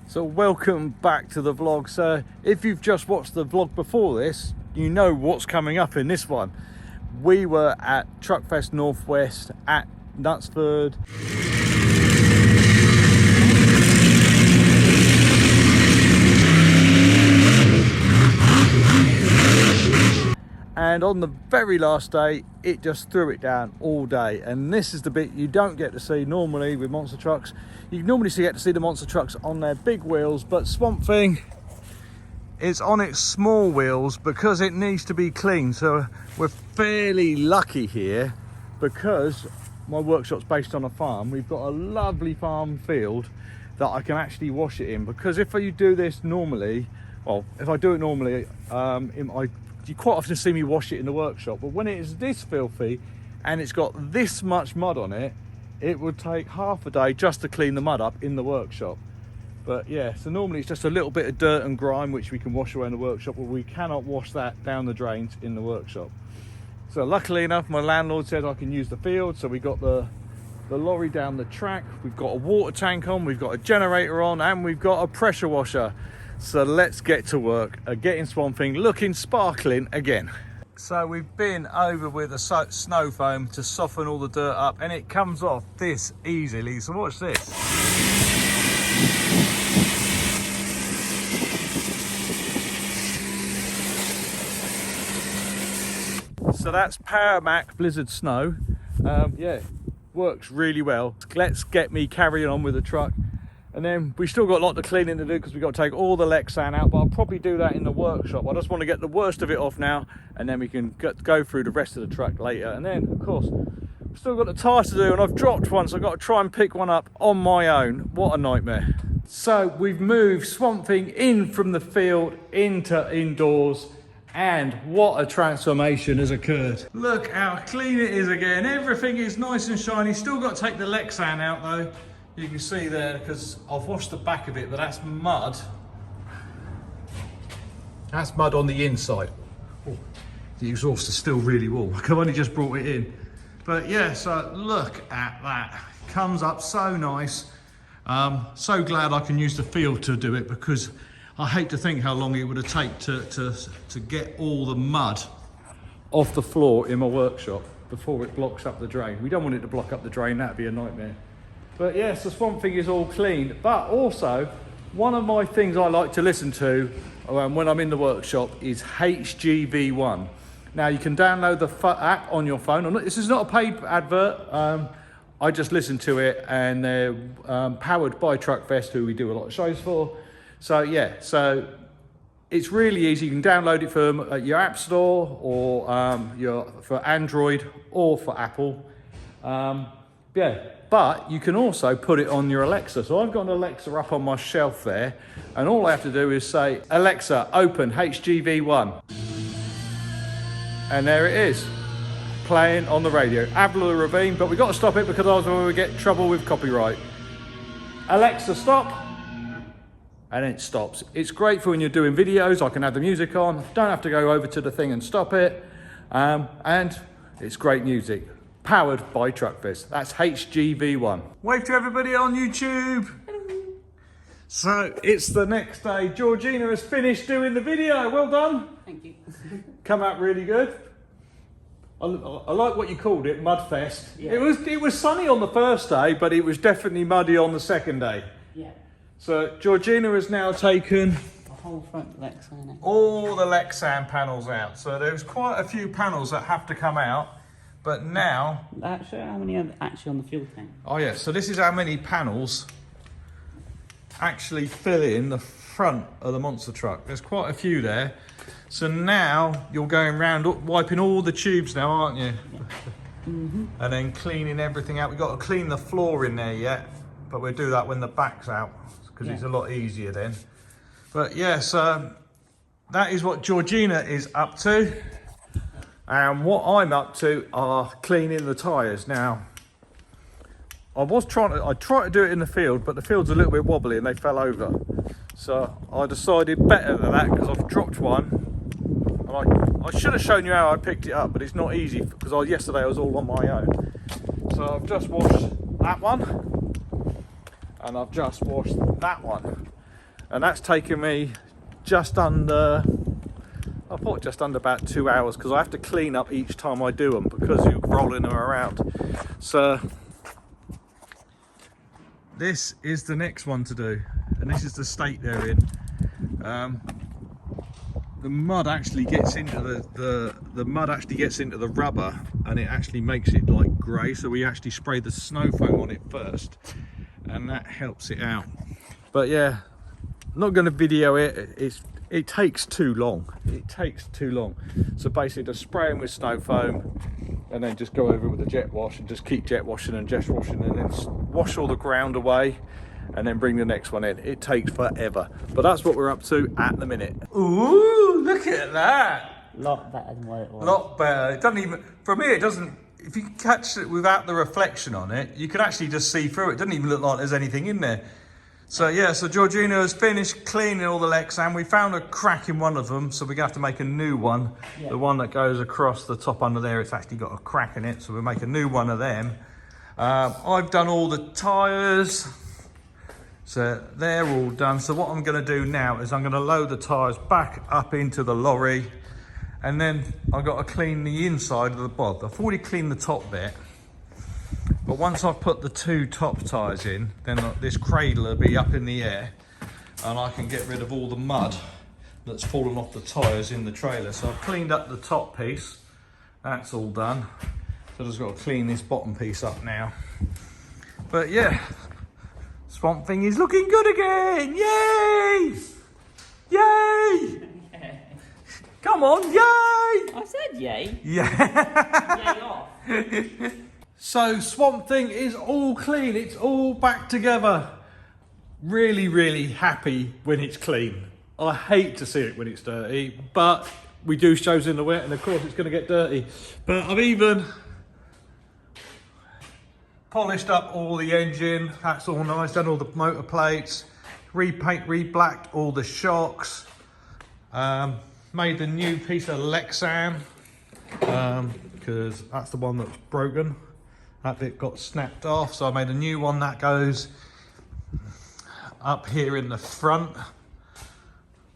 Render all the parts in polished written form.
So welcome back to the vlog. So if you've just watched the vlog before this, you know what's coming up in this one. We were at Truckfest Northwest at Knutsford. And on the very last day, it just threw it down all day. And this is the bit you don't get to see normally with monster trucks. You normally get to see the monster trucks on their big wheels, but Swamp Thing is on its small wheels because it needs to be cleaned. So we're fairly lucky here because my workshop's based on a farm. We've got a lovely farm field that I can actually wash it in, because if you do this normally, well, if I do it normally, you quite often see me wash it in the workshop, but when it is this filthy and it's got this much mud on it, it would take half a day just to clean the mud up in the workshop. But yeah, so normally it's just a little bit of dirt and grime which we can wash away in the workshop, but we cannot wash that down the drains in the workshop. So luckily enough, my landlord said I can use the field, so we got the lorry down the track, we've got a water tank on, we've got a generator on, and we've got a pressure washer. So let's get to work at getting Swamp Thing looking sparkling again. So we've been over with a snow foam to soften all the dirt up, and it comes off this easily. So watch this. So that's Power Mac Blizzard Snow. Yeah, works really well. Let's get me carrying on with the truck. And then we still got a lot of cleaning to do because we've got to take all the Lexan out, but I'll probably do that in the workshop. I just want to get the worst of it off now, and then we can go through the rest of the truck later. And then, of course, we've still got the tyres to do, and I've dropped one, so I've got to try and pick one up on my own. What a nightmare. So we've moved Swamp Thing in from the field into indoors, and what a transformation has occurred. Look how clean it is again. Everything is nice and shiny. Still got to take the Lexan out though. You can see there, because I've washed the back of it, but that's mud. That's mud on the inside. Oh, the exhaust is still really warm. I've only just brought it in. But yeah, so look at that. Comes up so nice. So glad I can use the field to do it, because I hate to think how long it would have taken to get all the mud off the floor in my workshop before it blocks up the drain. We don't want it to block up the drain, that'd be a nightmare. But yes, the Swamp Thing is all clean. But also, one of my things I like to listen to when I'm in the workshop is HGV1. Now you can download the app on your phone. This is not a paid advert. I just listen to it, and they're powered by Truckfest, who we do a lot of shows for. So yeah, so it's really easy. You can download it from your app store, or for Android or for Apple. Yeah, but you can also put it on your Alexa. So I've got an Alexa up on my shelf there, and all I have to do is say, Alexa, open HGV1. And there it is, playing on the radio. Avalon Ravine, but we've got to stop it because otherwise we get in trouble with copyright. Alexa, stop. And it stops. It's great for when you're doing videos. I can have the music on, don't have to go over to the thing and stop it. And it's great music. Powered by Truckfest. That's HGV1. Wave to everybody on YouTube. Hello. So it's the next day. Georgina has finished doing the video. Well done. Thank you. Come out really good. I like what you called it, Mudfest. Yeah. It was sunny on the first day, but it was definitely muddy on the second day. Yeah. So Georgina has now taken the whole front Lexan. All the Lexan panels out. So there's quite a few panels that have to come out. But now... Show how many are actually on the fuel tank. Oh yeah, so this is how many panels actually fill in the front of the monster truck. There's quite a few there. So now you're going around wiping all the tubes now, aren't you? Yeah. Mm-hmm. And then cleaning everything out. We've got to clean the floor in there yet, but we'll do that when the back's out, because it's a lot easier then. But yeah, so that is what Georgina is up to. And what I'm up to are cleaning the tyres. Now, I tried to do it in the field, but the field's a little bit wobbly and they fell over. So I decided better than that, because I've dropped one. And I should have shown you how I picked it up, but it's not easy, because yesterday I was all on my own. So I've just washed that one, and I've just washed that one. And that's taken me just under, I thought just under about 2 hours, because I have to clean up each time I do them because you're rolling them around. So this is the next one to do, and this is the state they're in. The mud actually gets into the mud actually gets into the rubber, and it actually makes it like grey, so we actually spray the snow foam on it first, and that helps it out. But yeah, I'm not going to video it. It takes too long. So basically just spray them with snow foam and then just go over it with a jet wash and just keep jet washing and jet washing, and then wash all the ground away and then bring the next one in. It takes forever, but that's what we're up to at the minute. Ooh, look at that. Lot better than what it was. Lot better. It doesn't even, for me it doesn't, if you catch it without the reflection on it, you can actually just see through it. It doesn't even look like there's anything in there. So yeah, so Georgina has finished cleaning all the Lexan. We found a crack in one of them, so we're gonna have to make a new one. Yeah. The one that goes across the top under there, it's actually got a crack in it, so we'll make a new one of them. I've done all the tyres, so they're all done. So what I'm gonna do now is I'm gonna load the tyres back up into the lorry, and then I've got to clean the inside of the bod. I've already cleaned the top bit. But once I've put the 2 top tyres in, then this cradle will be up in the air, and I can get rid of all the mud that's fallen off the tyres in the trailer. So I've cleaned up the top piece, that's all done. So I've just got to clean this bottom piece up now. But yeah, Swamp Thing is looking good again, yay! Yay! Come on, yay! I said yay. Yeah. Yay off. So Swamp Thing is all clean, it's all back together. Really, really happy when it's clean. I hate to see it when it's dirty, but we do shows in the wet, and of course it's going to get dirty. But I've even polished up all the engine, that's all nice, done all the motor plates, repaint, re-blacked all the shocks, made the new piece of Lexan, because that's the one that's broken. That bit got snapped off, so I made a new one that goes up here in the front.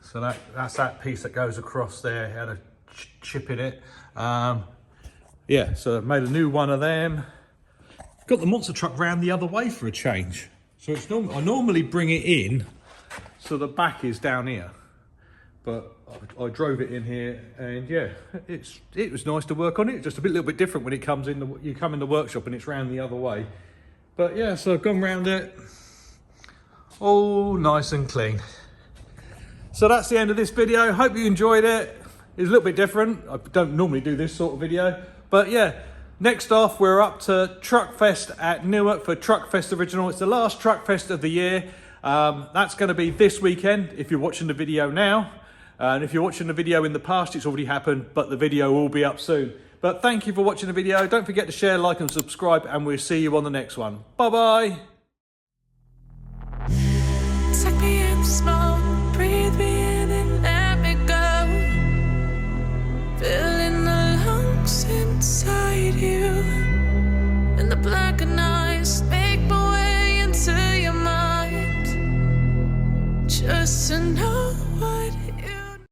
So that's that piece that goes across there. It had a chip in it. Yeah, so I made a new one of them. Got the monster truck round the other way for a change. So it's I normally bring it in, so the back is down here. But I drove it in here, and yeah, it was nice to work on it. Just a little bit different when it comes in. You come in the workshop and it's round the other way. But yeah, so I've gone round it, all nice and clean. So that's the end of this video. Hope you enjoyed it. It's a little bit different. I don't normally do this sort of video, but yeah. Next off, we're up to Truckfest at Newark for Truckfest Original. It's the last Truckfest of the year. That's going to be this weekend if you're watching the video now. And if you're watching the video in the past, it's already happened, but the video will be up soon. But thank you for watching the video. Don't forget to share, like and subscribe, and we'll see you on the next one. Bye-bye.